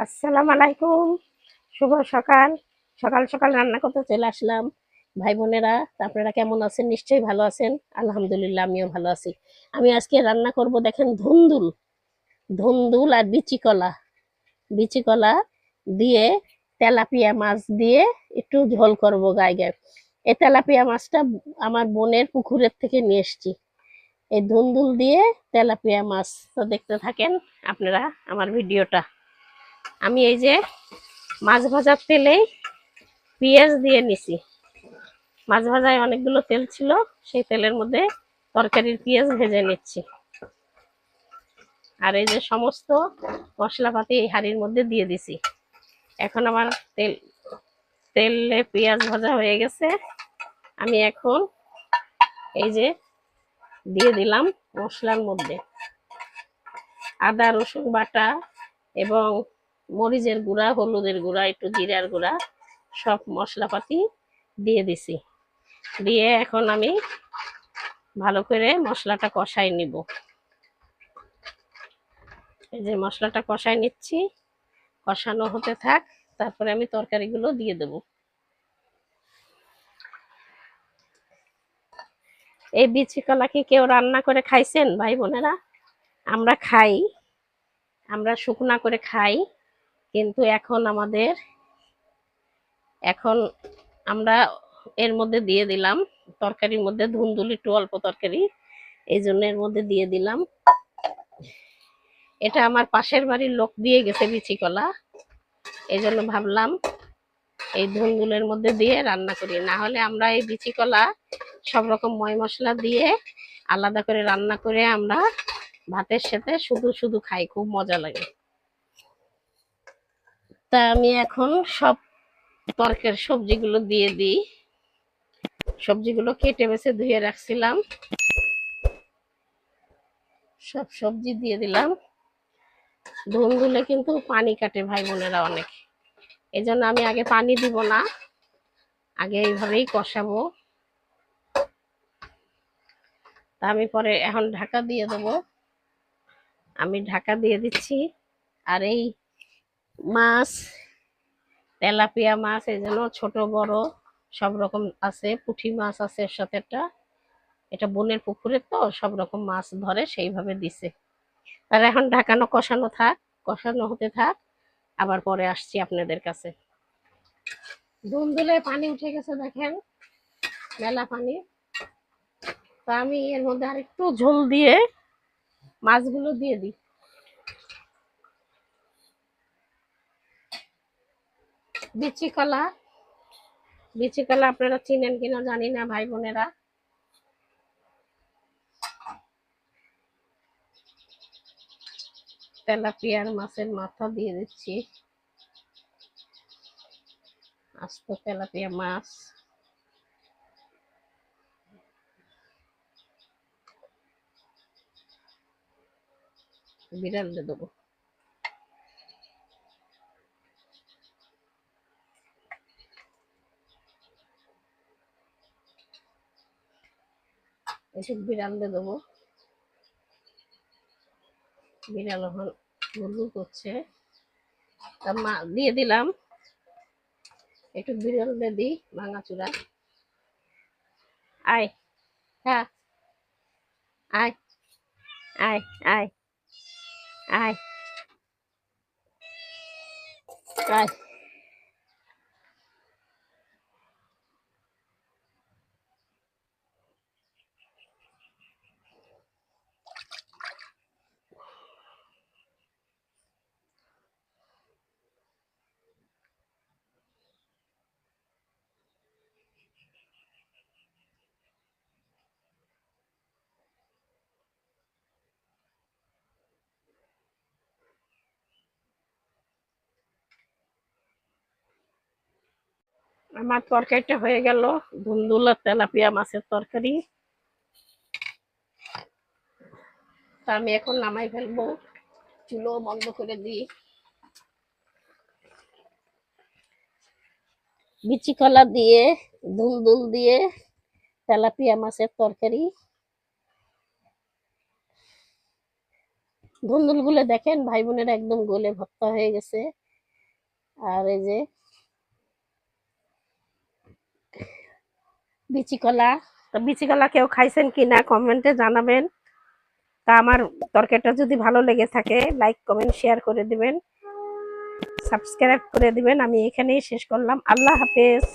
আসসালামু আলাইকুম। শুভ সকাল। সকাল সকাল রান্না করতে চলে আসলাম। ভাই বোনেরা, আপনারা কেমন আছেন? নিশ্চয়ই ভালো আছেন। আলহামদুলিল্লাহ, আমিও ভালো আছি। আমি আজকে রান্না করব, দেখেন, ধুন্দুল। ধুন্দুল আর বিচি কলা। বিচি কলা দিয়ে তেলাপিয়া মাছ দিয়ে একটু ঝোল করব গায়ে গায়ে। এই তেলাপিয়া মাছটা আমার বোনের পুকুরের থেকে নিয়ে এসেছি। এই ধুন্দুল দিয়ে তেলাপিয়া মাছ, তো দেখতে থাকেন আপনারা আমার ভিডিওটা। আমি এই যে মাছ ভাজার তেলেই পেঁয়াজ দিয়ে নিছি। মাছ ভাজায় অনেকগুলো তেল ছিল, সেই তেলের মধ্যে তরকারির পেঁয়াজ ভেজে নিচ্ছি। আর এই যে সমস্ত মশলাপাতি এই হাঁড়ির মধ্যে দিয়ে দিছি। এখন আমার তেলে পেঁয়াজ ভাজা হয়ে গেছে। আমি এখন এই যে দিয়ে দিলাম মশলার মধ্যে আদা রসুন বাটা এবং মরিচের গুঁড়া, হলুদের গুঁড়া, একটু জিরার গুঁড়া, সব মশলাপাতি দিয়ে দিছি। দিয়ে এখন আমি ভালো করে মশলাটা কষাই নিব। এই যে মশলাটা কষাই নিচ্ছি, কষানো হতে থাক, তারপরে আমি তরকারিগুলো দিয়ে দেব। এই বিচি কলা কি কেউ রান্না করে খাইছেন ভাই বোনেরা? আমরা খাই, আমরা শুকনা করে খাই, কিন্তু এখন আমরা এর মধ্যে দিয়ে দিলাম, তরকারির মধ্যে ধুন্দুল একটু অল্প তরকারি, এই জন্য এর মধ্যে দিয়ে দিলাম। এটা আমার পাশের বাড়ির লোক দিয়ে গেছে বিচি কলা, এই জন্য ভাবলাম এই ধুন্দুলের মধ্যে দিয়ে রান্না করি। না হলে আমরা এই বিচি কলা সব রকম ময় মশলা দিয়ে আলাদা করে রান্না করে আমরা ভাতের সাথে শুধু শুধু খাই, খুব মজা লাগে। তা আমি এখন সব তরকারি সবজিগুলো দিয়ে দিই। সবজিগুলো কেটে বেছে ধুয়ে রাখছিলাম, সব সবজি দিয়ে দিলাম। ধুন্দুলে কিন্তু পানি কাটে ভাই বোনেরা অনেক, এই জন্য আমি আগে পানি দিব না, আগে এইভাবেই কষাবো। তা আমি পরে এখন ঢাকা দিয়ে দেবো। আমি ঢাকা দিয়ে দিচ্ছি। আর এই মাছ, তেলাপিয়া মাছ, এই জন্য ছোট বড় সব রকম আছে, পুঁটি মাছ আছে এর সাথে। এটা বোনের পুকুরে তো সব রকম মাছ ধরে, সেইভাবে দিছে। আর এখন ঢাকানো কষানো থাক, কষানো হতে থাক, আবার পরে আসছি আপনাদের কাছে। ধুন্দুলে পানি উঠে গেছে, দেখেন মেলা পানি। তা আমি এর মধ্যে আর একটু ঝোল দিয়ে মাছগুলো দিয়ে দিই। বিচি কলা, বিচি কলা আপনারা চিনেন কিনা জানি না ভাই বোনেরা। তেলাপিয়ার মাছের মাথা দিয়ে দিচ্ছি, আস্ত তেলাপিয়া মাছ। বিড়াল দিয়ে দেবো। এসব বিড়াল দিয়ে দেবো। বিড়াল এখন গুড়গুড় করছে, তা মা দিয়ে দিলাম। একটু বিড়াল দিয়ে দিই ভাঙাচুরা। আয়, হ্যাঁ, আয়, আয়, আয়, আয়, আয়। আমার তরকারিটা হয়ে গেল, ধুন্দুল আর তেলাপিয়া মাছের তরকারি। তা আমি এখন নামাই ফেলবো, চুলো বন্ধ করে দিই। বিচি কলা দিয়ে, ধুন্দুল দিয়ে তেলাপিয়া মাছের তরকারি। ধুন্দুল গুলো দেখেন ভাই বোনেরা একদম গলে ভর্তা হয়ে গেছে। আর এই যে বিচি কলা। তো বিচি কলা কেউ খাইছেন কিনা কমেন্টে জানাবেন। তা আমার তরকারিটা যদি ভালো লেগে থাকে লাইক কমেন্ট শেয়ার করে দিবেন, সাবস্ক্রাইব করে দিবেন। আমি এখানেই শেষ করলাম। আল্লাহ হাফেজ।